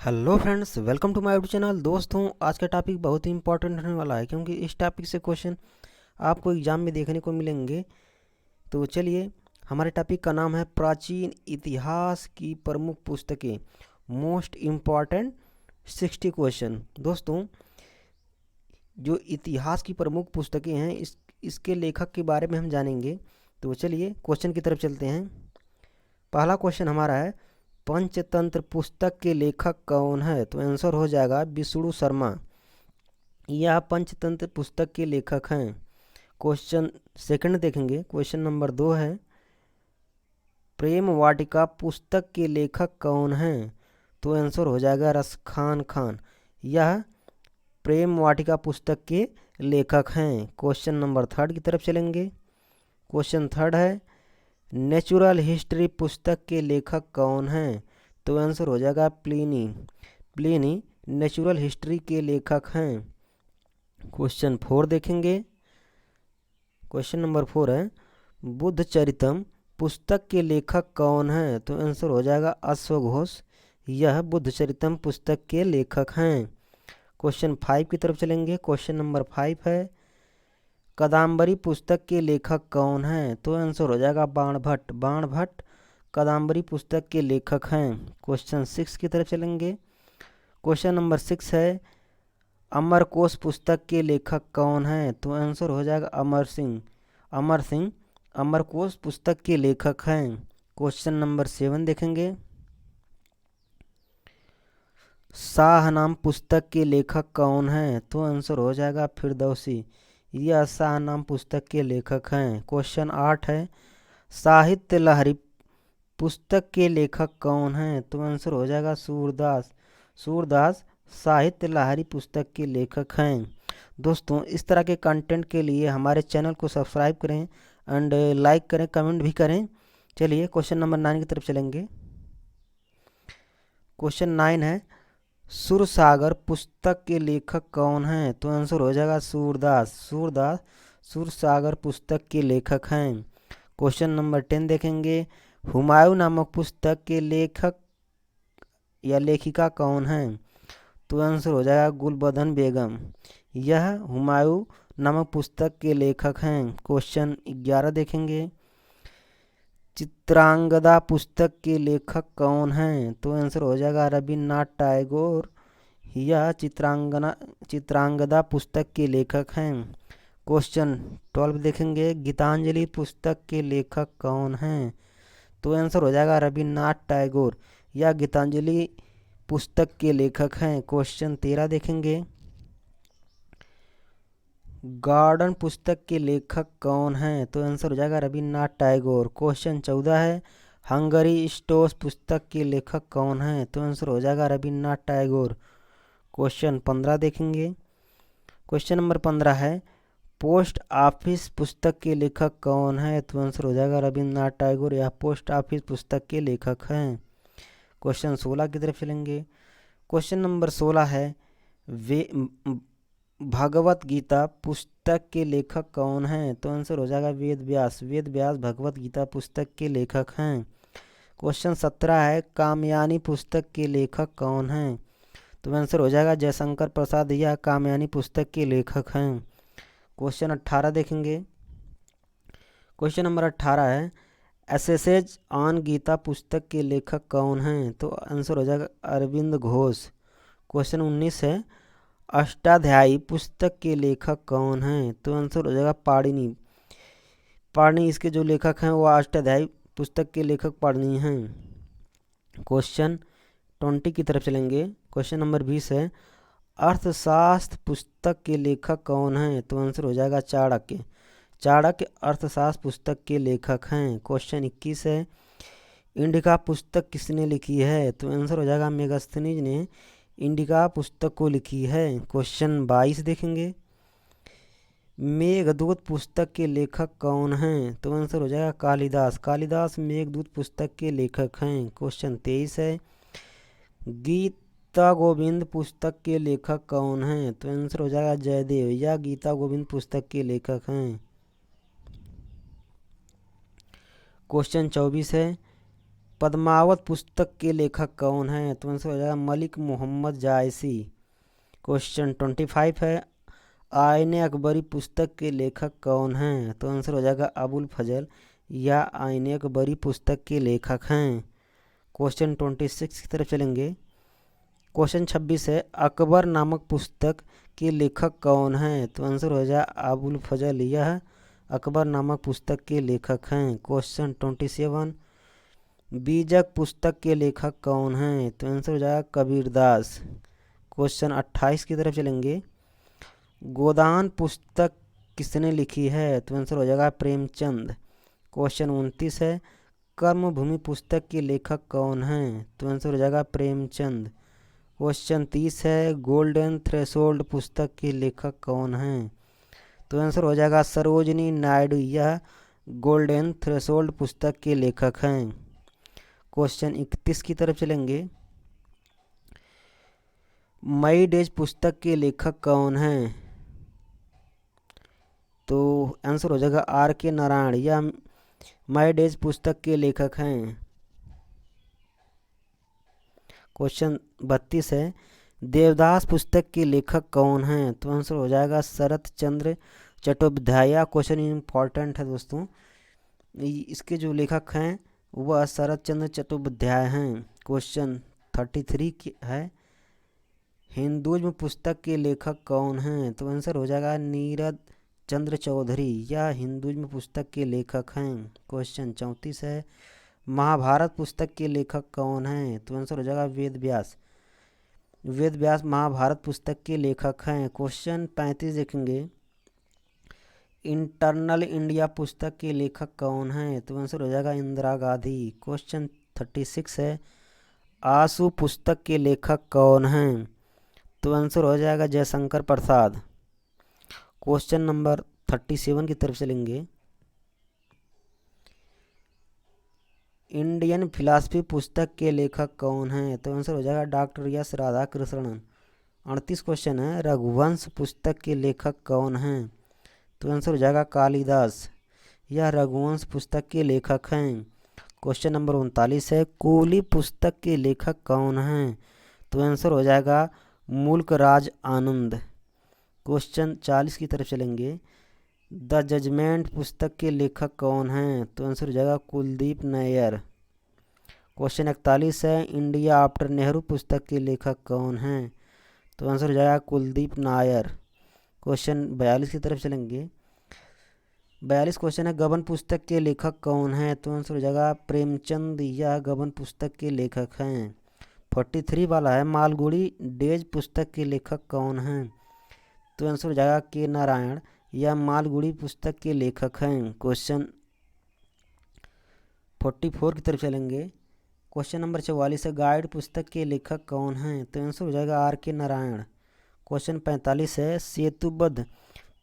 Hello friends, welcome to my YouTube channel. दोस्तों, आज का टॉपिक बहुत ही इंपॉर्टेंट होने वाला है क्योंकि इस टॉपिक से क्वेश्चन आपको एग्जाम में देखने को मिलेंगे। तो चलिए, हमारे टॉपिक का नाम है प्राचीन इतिहास की प्रमुख पुस्तकें, मोस्ट इम्पॉर्टेंट 60 क्वेश्चन। दोस्तों, जो इतिहास की प्रमुख पुस्तकें हैं इसके लेखक के बारे में हम जानेंगे। तो चलिए क्वेश्चन की तरफ चलते हैं। पहला क्वेश्चन हमारा है, पंचतंत्र पुस्तक के लेखक कौन है? तो आंसर हो जाएगा विष्णु शर्मा। यह पंचतंत्र पुस्तक के लेखक हैं। क्वेश्चन सेकंड देखेंगे। क्वेश्चन नंबर 2 है, प्रेम वाटिका पुस्तक के लेखक कौन हैं? तो आंसर हो जाएगा रसखान खान। यह प्रेम वाटिका पुस्तक के लेखक हैं। क्वेश्चन नंबर थर्ड की तरफ चलेंगे। क्वेश्चन थर्ड है, नेचुरल हिस्ट्री पुस्तक के लेखक कौन हैं? तो आंसर हो जाएगा प्लिनी। प्लिनी नेचुरल हिस्ट्री के लेखक हैं। क्वेश्चन 4 देखेंगे। क्वेश्चन नंबर 4 है, बुद्ध चरितम पुस्तक के लेखक कौन है? तो आंसर हो जाएगा अश्वघोष। यह बुद्ध चरितम पुस्तक के लेखक हैं। क्वेश्चन 5 की तरफ चलेंगे। क्वेश्चन नंबर 5 है, कादम्बरी पुस्तक के लेखक कौन हैं? तो आंसर हो जाएगा बाणभट्ट। बाणभट्ट कादम्बरी पुस्तक के लेखक हैं। क्वेश्चन 6 की तरफ चलेंगे। क्वेश्चन नंबर 6 है, अमरकोश पुस्तक के लेखक कौन हैं? तो आंसर हो जाएगा अमर सिंह। अमर सिंह अमरकोश पुस्तक के लेखक हैं। क्वेश्चन नंबर 7 देखेंगे। शाहनाम पुस्तक के लेखक कौन हैं? तो आंसर हो जाएगा फिरदौसी। यह शाहनाम पुस्तक के लेखक हैं। क्वेश्चन 8 है, साहित्य लहरी पुस्तक के लेखक कौन हैं? तो आंसर हो जाएगा सूरदास। सूरदास साहित्य लहरी पुस्तक के लेखक हैं। दोस्तों, इस तरह के कंटेंट के लिए हमारे चैनल को सब्सक्राइब करें एंड लाइक करें, कमेंट भी करें। चलिए क्वेश्चन नंबर 9 की तरफ चलेंगे। क्वेश्चन 9 है, सुरसागर पुस्तक के लेखक कौन हैं? तो आंसर हो जाएगा सूरदास। सूरदास सुरसागर पुस्तक के लेखक हैं। क्वेश्चन नंबर 10 देखेंगे। हुमायूं नामक पुस्तक के लेखक या लेखिका कौन हैं? तो आंसर हो जाएगा गुलबदन बेगम। यह हुमायूं नामक पुस्तक के लेखक हैं। क्वेश्चन 11 देखेंगे। चित्रांगदा पुस्तक के लेखक कौन हैं? तो आंसर हो जाएगा रविन्द्रनाथ टैगोर। यह चित्रांगदा पुस्तक के लेखक हैं। क्वेश्चन 12 देखेंगे। गीतांजलि पुस्तक के लेखक कौन हैं? तो आंसर हो जाएगा रविन्द्रनाथ टैगोर। यह गीतांजलि पुस्तक के लेखक हैं। क्वेश्चन 13 देखेंगे। गार्डन पुस्तक के लेखक कौन हैं? तो आंसर हो जाएगा रविन्द्रनाथ टैगोर। क्वेश्चन 14 है, हंगरी स्टोर्स पुस्तक के लेखक कौन हैं? तो आंसर हो जाएगा रविन्द्रनाथ टैगोर। क्वेश्चन 15 देखेंगे। क्वेश्चन नंबर 15 है, पोस्ट ऑफिस पुस्तक के लेखक कौन है? तो आंसर हो जाएगा रविन्द्रनाथ टैगोर। यह पोस्ट ऑफिस पुस्तक के लेखक हैं। क्वेश्चन 16 की तरफ चलेंगे। क्वेश्चन नंबर 16 है, वे भगवत गीता पुस्तक के लेखक कौन हैं? तो आंसर हो जाएगा वेद व्यास। वेद व्यास भगवत गीता पुस्तक के लेखक हैं। क्वेश्चन 17 है, कामयानी पुस्तक के लेखक कौन हैं? तो आंसर हो जाएगा जयशंकर प्रसाद। यह कामयानी पुस्तक के लेखक हैं। क्वेश्चन 18 देखेंगे। क्वेश्चन नंबर 18 है, एसेसेज ऑन गीता पुस्तक के लेखक कौन हैं? तो आंसर हो जाएगा अरविंद घोष। क्वेश्चन 19 है, अष्टाध्यायी पुस्तक के लेखक कौन हैं? तो आंसर हो जाएगा पाणिनि। पाणिनि इसके जो लेखक हैं वो अष्टाध्यायी पुस्तक के लेखक पाणिनि हैं। क्वेश्चन 20 की तरफ चलेंगे। क्वेश्चन नंबर 20 है, अर्थशास्त्र पुस्तक के लेखक कौन हैं? तो आंसर हो जाएगा चाणक्य। चाणक्य अर्थशास्त्र पुस्तक के लेखक हैं। क्वेश्चन 21 है, इंडिका पुस्तक किसने लिखी है? तो आंसर हो जाएगा मेगास्थनीज ने इंडिका पुस्तक को लिखी है। क्वेश्चन 22 देखेंगे। मेघदूत पुस्तक के लेखक कौन हैं? तो आंसर हो जाएगा कालिदास। कालिदास मेघदूत पुस्तक के लेखक हैं। क्वेश्चन 23 है, गीता गोविंद पुस्तक के लेखक कौन हैं? तो आंसर हो जाएगा जयदेव। या गीता गोविंद पुस्तक के लेखक हैं। क्वेश्चन 24 है, पद्मावत पुस्तक के लेखक कौन हैं? तो आंसर हो जाएगा मलिक मोहम्मद जायसी। क्वेश्चन 25 है, आईने अकबरी पुस्तक के लेखक कौन हैं? तो आंसर हो जाएगा अबुल फजल या आईने अकबरी पुस्तक के लेखक हैं। क्वेश्चन 26 की तरफ चलेंगे। क्वेश्चन 26 है, अकबर नामक पुस्तक के लेखक कौन हैं? तो आंसर हो जाएगा अबुल फजल, यह अकबर नामक पुस्तक के लेखक हैं। क्वेश्चन 27, बीजक पुस्तक के लेखक कौन हैं? तो आंसर हो जाएगा कबीरदास। क्वेश्चन 28 की तरफ चलेंगे। गोदान पुस्तक किसने लिखी है? तो आंसर हो जाएगा प्रेमचंद। क्वेश्चन 29 है, कर्मभूमि पुस्तक के लेखक कौन हैं? तो आंसर हो जाएगा प्रेमचंद। क्वेश्चन 30 है, गोल्डन थ्रेशोल्ड पुस्तक के लेखक कौन हैं? तो आंसर हो जाएगा सरोजनी नायडू, यह गोल्डन थ्रेशोल्ड पुस्तक के लेखक हैं। क्वेश्चन 31 की तरफ चलेंगे। मई डेज पुस्तक के लेखक कौन हैं? तो आंसर हो जाएगा आर के नारायण, या मई डेज पुस्तक के लेखक हैं। क्वेश्चन 32 है, देवदास पुस्तक के लेखक कौन हैं? तो आंसर हो जाएगा शरत चंद्र चट्टोपाध्याय। क्वेश्चन इम्पॉर्टेंट है दोस्तों, इसके जो लेखक हैं वह शरत चंद्र चट्टोपाध्याय हैं। क्वेश्चन 33 है, हिंदुइज्म पुस्तक के लेखक कौन हैं? तो आंसर हो जाएगा नीरज चंद्र चौधरी, या हिंदुइज्म पुस्तक के लेखक हैं। क्वेश्चन 34 है, महाभारत पुस्तक के लेखक कौन हैं? तो आंसर हो जाएगा वेद व्यास। वेद व्यास महाभारत पुस्तक के लेखक हैं। क्वेश्चन 35 देखेंगे, इंटरनल इंडिया पुस्तक के लेखक कौन हैं? तो आंसर हो जाएगा इंदिरा गांधी। क्वेश्चन 36 है, आंसू पुस्तक के लेखक कौन हैं? तो आंसर हो जाएगा जयशंकर प्रसाद। क्वेश्चन नंबर 37 की तरफ चलेंगे। इंडियन फिलॉसफी पुस्तक के लेखक कौन हैं? तो आंसर हो जाएगा डॉक्टर एस राधाकृष्णन। 38 क्वेश्चन है, रघुवंश पुस्तक के लेखक कौन हैं? तो आंसर हो जाएगा कालिदास, यह रघुवंश पुस्तक के लेखक हैं। क्वेश्चन नंबर 39 है, कूली पुस्तक के लेखक कौन हैं? तो आंसर हो जाएगा मुल्क राज आनंद। क्वेश्चन 40 की तरफ चलेंगे। द जजमेंट पुस्तक के लेखक कौन हैं? तो आंसर हो जाएगा कुलदीप नैयर। क्वेश्चन 41 है, इंडिया आफ्टर नेहरू पुस्तक के लेखक कौन हैं? तो आंसर हो जाएगा कुलदीप नायर। क्वेश्चन 42 की तरफ चलेंगे। 42 क्वेश्चन है, गबन पुस्तक के लेखक कौन हैं? तो आंसर हो जाएगा प्रेमचंद, या गबन पुस्तक के लेखक हैं। 43 वाला है, मालगुडी डेज पुस्तक के लेखक कौन हैं? तो आंसर हो जाएगा के नारायण, या मालगुडी पुस्तक के लेखक हैं। क्वेश्चन 44 की तरफ चलेंगे। क्वेश्चन नंबर 44 है, गाइड पुस्तक के लेखक कौन हैं? तो आंसर हो जाएगा आर के नारायण। क्वेश्चन 45 है, सेतुबद्ध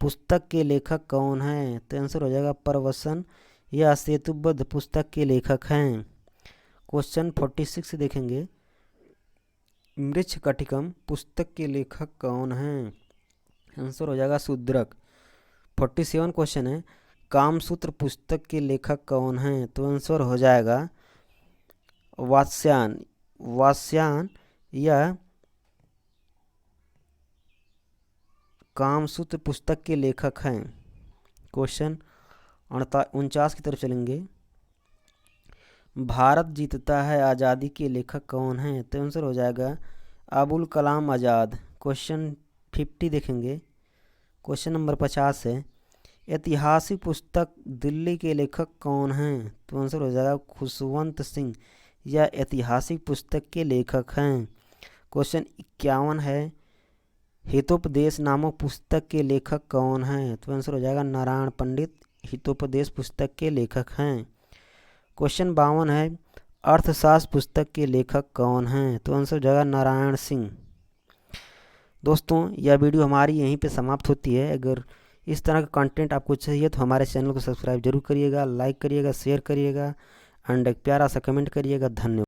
पुस्तक के लेखक कौन हैं? तो आंसर हो जाएगा प्रवसन, या सेतुबद्ध पुस्तक के लेखक हैं। क्वेश्चन 46 देखेंगे, मृच्छकटिकम पुस्तक के लेखक कौन हैं? आंसर हो जाएगा शूद्रक। 47 क्वेश्चन है, कामसूत्र पुस्तक के लेखक कौन हैं? तो आंसर हो जाएगा वात्स्यायन। वात्स्यायन यह कामसूत्र पुस्तक के लेखक हैं। क्वेश्चन 49 की तरफ चलेंगे। भारत जीतता है आज़ादी के लेखक कौन हैं? तो आंसर हो जाएगा अबुल कलाम आज़ाद। क्वेश्चन 50 देखेंगे। क्वेश्चन नंबर 50 है, ऐतिहासिक पुस्तक दिल्ली के लेखक कौन हैं? तो आंसर हो जाएगा खुशवंत सिंह, या ऐतिहासिक पुस्तक के लेखक हैं। क्वेश्चन 51 है, हितोपदेश नामक पुस्तक के लेखक कौन हैं? तो आंसर हो जाएगा नारायण पंडित, हितोपदेश पुस्तक के लेखक हैं। क्वेश्चन 52 है, अर्थशास्त्र पुस्तक के लेखक कौन हैं? तो आंसर हो जाएगा नारायण सिंह। दोस्तों, यह वीडियो हमारी यहीं पे समाप्त होती है। अगर इस तरह का कंटेंट आपको चाहिए तो हमारे चैनल को सब्सक्राइब जरूर करिएगा, लाइक करिएगा, शेयर करिएगा एंड एक प्यारा सा कमेंट करिएगा। धन्यवाद।